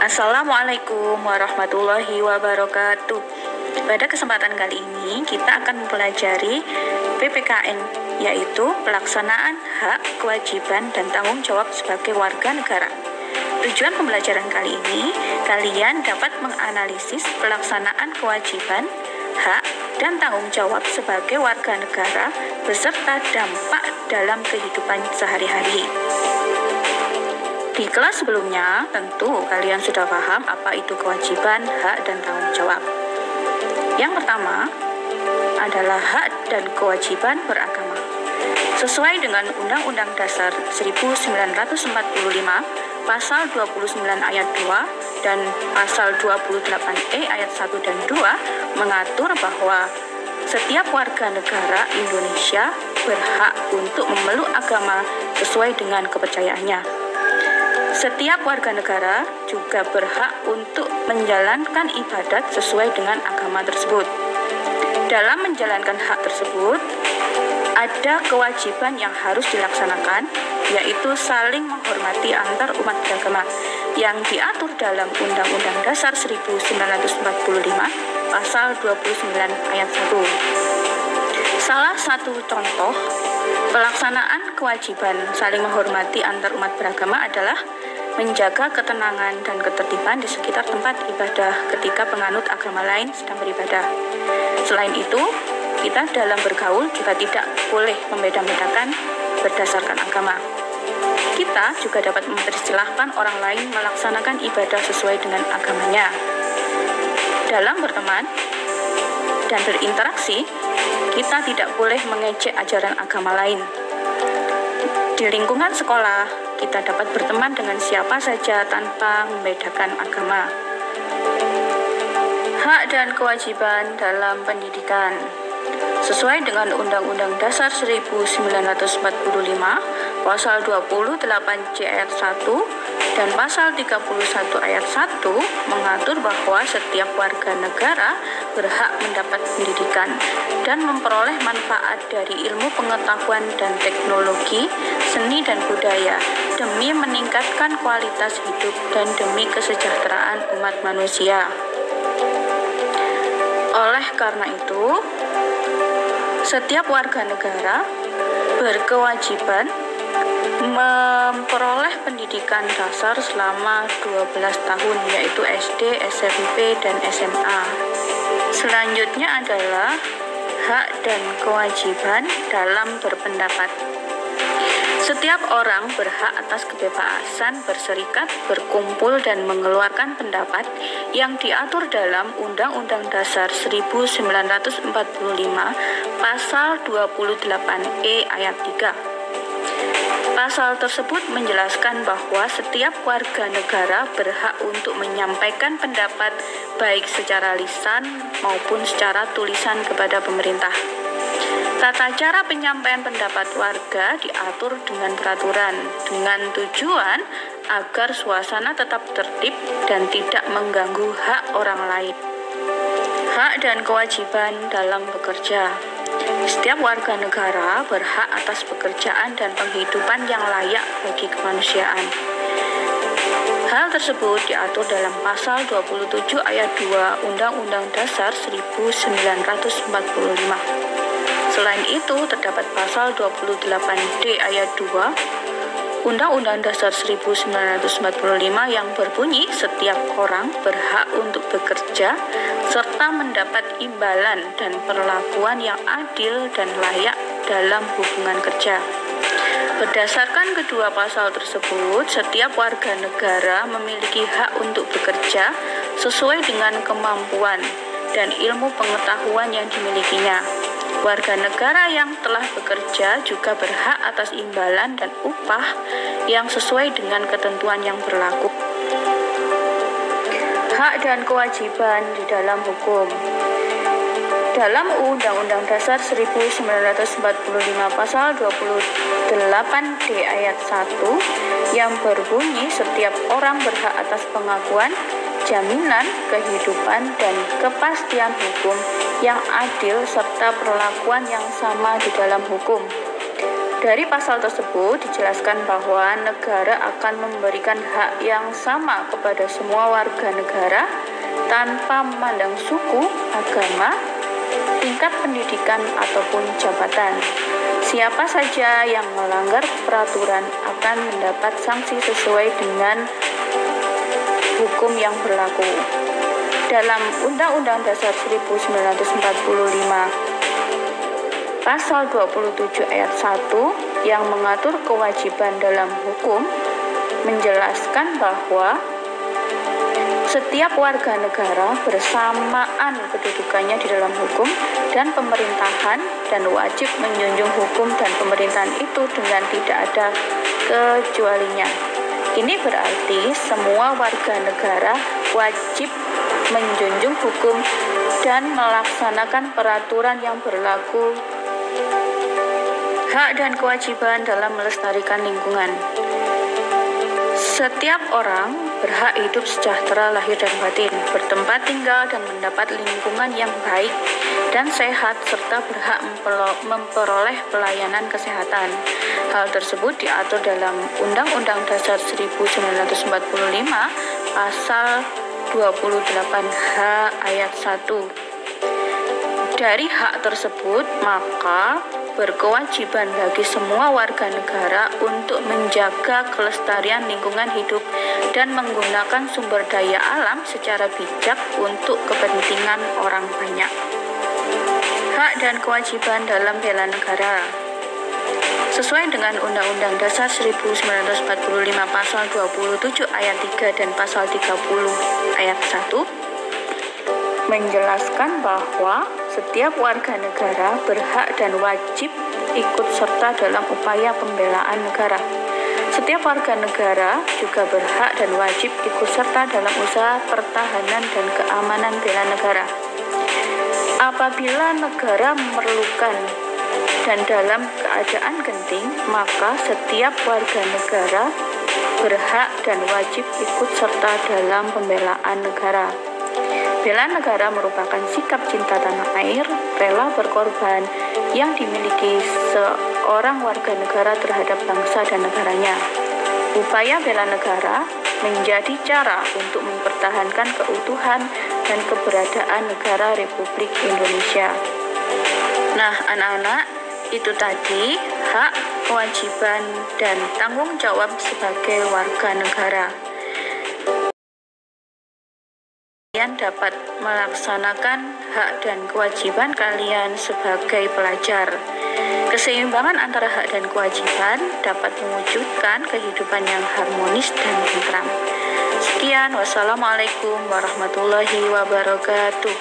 Assalamualaikum warahmatullahi wabarakatuh. Pada kesempatan kali ini kita akan mempelajari PPKN, yaitu pelaksanaan hak, kewajiban, dan tanggung jawab sebagai warga negara. Tujuan pembelajaran kali ini, kalian dapat menganalisis pelaksanaan kewajiban, hak, dan tanggung jawab sebagai warga negara beserta dampak dalam kehidupan sehari-hari. Di kelas sebelumnya, tentu kalian sudah paham apa itu kewajiban, hak, dan tanggung jawab. Yang pertama adalah hak dan kewajiban beragama. Sesuai dengan Undang-Undang Dasar 1945, Pasal 29 ayat 2 dan Pasal 28E ayat 1 dan 2 mengatur bahwa setiap warga negara Indonesia berhak untuk memeluk agama sesuai dengan kepercayaannya. Setiap warga negara juga berhak untuk menjalankan ibadat sesuai dengan agama tersebut. Dalam menjalankan hak tersebut, ada kewajiban yang harus dilaksanakan, yaitu saling menghormati antar umat beragama yang diatur dalam Undang-Undang Dasar 1945 Pasal 29 ayat 1. Salah satu contoh pelaksanaan kewajiban saling menghormati antar umat beragama adalah menjaga ketenangan dan ketertiban di sekitar tempat ibadah ketika penganut agama lain sedang beribadah. Selain itu, kita dalam bergaul juga tidak boleh membeda-bedakan berdasarkan agama. Kita juga dapat mempersilahkan orang lain melaksanakan ibadah sesuai dengan agamanya. Dalam berteman dan berinteraksi, kita tidak boleh mengejek ajaran agama lain. Di lingkungan sekolah, kita dapat berteman dengan siapa saja tanpa membedakan agama. Hak dan kewajiban dalam pendidikan. Sesuai dengan Undang-Undang Dasar 1945, Pasal 28C ayat 1 dan Pasal 31 ayat 1 mengatur bahwa setiap warga negara berhak mendapat pendidikan dan memperoleh manfaat dari ilmu pengetahuan dan teknologi, seni dan budaya demi meningkatkan kualitas hidup dan demi kesejahteraan umat manusia. Oleh karena itu, setiap warga negara berkewajiban memperoleh pendidikan dasar selama 12 tahun, yaitu SD, SMP, dan SMA. Selanjutnya adalah hak dan kewajiban dalam berpendapat. Setiap orang berhak atas kebebasan berserikat, berkumpul, dan mengeluarkan pendapat yang diatur dalam Undang-Undang Dasar 1945 Pasal 28E ayat 3. Pasal tersebut menjelaskan bahwa setiap warga negara berhak untuk menyampaikan pendapat baik secara lisan maupun secara tulisan kepada pemerintah. Tata cara penyampaian pendapat warga diatur dengan peraturan dengan tujuan agar suasana tetap tertib dan tidak mengganggu hak orang lain. Hak dan kewajiban dalam bekerja. Setiap warga negara berhak atas pekerjaan dan penghidupan yang layak bagi kemanusiaan. Hal tersebut diatur dalam Pasal 27 ayat 2 Undang-Undang Dasar 1945. Selain itu, terdapat Pasal 28D ayat 2 Undang-Undang Dasar 1945 yang berbunyi setiap orang berhak untuk bekerja serta mendapat imbalan dan perlakuan yang adil dan layak dalam hubungan kerja. Berdasarkan kedua pasal tersebut, setiap warga negara memiliki hak untuk bekerja sesuai dengan kemampuan dan ilmu pengetahuan yang dimilikinya. Warga negara yang telah bekerja juga berhak atas imbalan dan upah yang sesuai dengan ketentuan yang berlaku. Hak dan kewajiban di dalam hukum. Dalam Undang-Undang Dasar 1945 Pasal 28D ayat 1 yang berbunyi setiap orang berhak atas pengakuan, jaminan, kehidupan, dan kepastian hukum yang adil serta perlakuan yang sama di dalam hukum. Dari pasal tersebut dijelaskan bahwa negara akan memberikan hak yang sama kepada semua warga negara tanpa memandang suku, agama, tingkat pendidikan, ataupun jabatan. Siapa saja yang melanggar peraturan akan mendapat sanksi sesuai dengan hukum yang berlaku. Dalam Undang-Undang Dasar 1945, Pasal 27 ayat 1 yang mengatur kewajiban dalam hukum menjelaskan bahwa setiap warga negara bersamaan kedudukannya di dalam hukum dan pemerintahan dan wajib menjunjung hukum dan pemerintahan itu dengan tidak ada kecualinya. Ini berarti semua warga negara wajib menjunjung hukum dan melaksanakan peraturan yang berlaku. Hak dan kewajiban dalam melestarikan lingkungan. Setiap orang berhak hidup sejahtera lahir dan batin, bertempat tinggal dan mendapat lingkungan yang baik dan sehat, serta berhak memperoleh pelayanan kesehatan. Hal tersebut diatur dalam Undang-Undang Dasar 1945 Pasal 28H ayat 1. Dari hak tersebut, maka berkewajiban bagi semua warga negara untuk menjaga kelestarian lingkungan hidup dan menggunakan sumber daya alam secara bijak untuk kepentingan orang banyak. Hak dan kewajiban dalam bela negara. Sesuai dengan Undang-Undang Dasar 1945 Pasal 27 ayat 3 dan Pasal 30 ayat 1 menjelaskan bahwa setiap warga negara berhak dan wajib ikut serta dalam upaya pembelaan negara. Setiap warga negara juga berhak dan wajib ikut serta dalam usaha pertahanan dan keamanan bela negara. Apabila negara memerlukan dan dalam keadaan genting, maka setiap warga negara berhak dan wajib ikut serta dalam pembelaan negara. Bela negara merupakan sikap cinta tanah air, rela berkorban yang dimiliki seorang warga negara terhadap bangsa dan negaranya. Upaya bela negara menjadi cara untuk mempertahankan keutuhan dan keberadaan negara Republik Indonesia. Nah, anak-anak, itu tadi hak, kewajiban, dan tanggung jawab sebagai warga negara. Kalian dapat melaksanakan hak dan kewajiban kalian sebagai pelajar. Keseimbangan antara hak dan kewajiban dapat mewujudkan kehidupan yang harmonis dan tentram. Sekian, wassalamualaikum warahmatullahi wabarakatuh.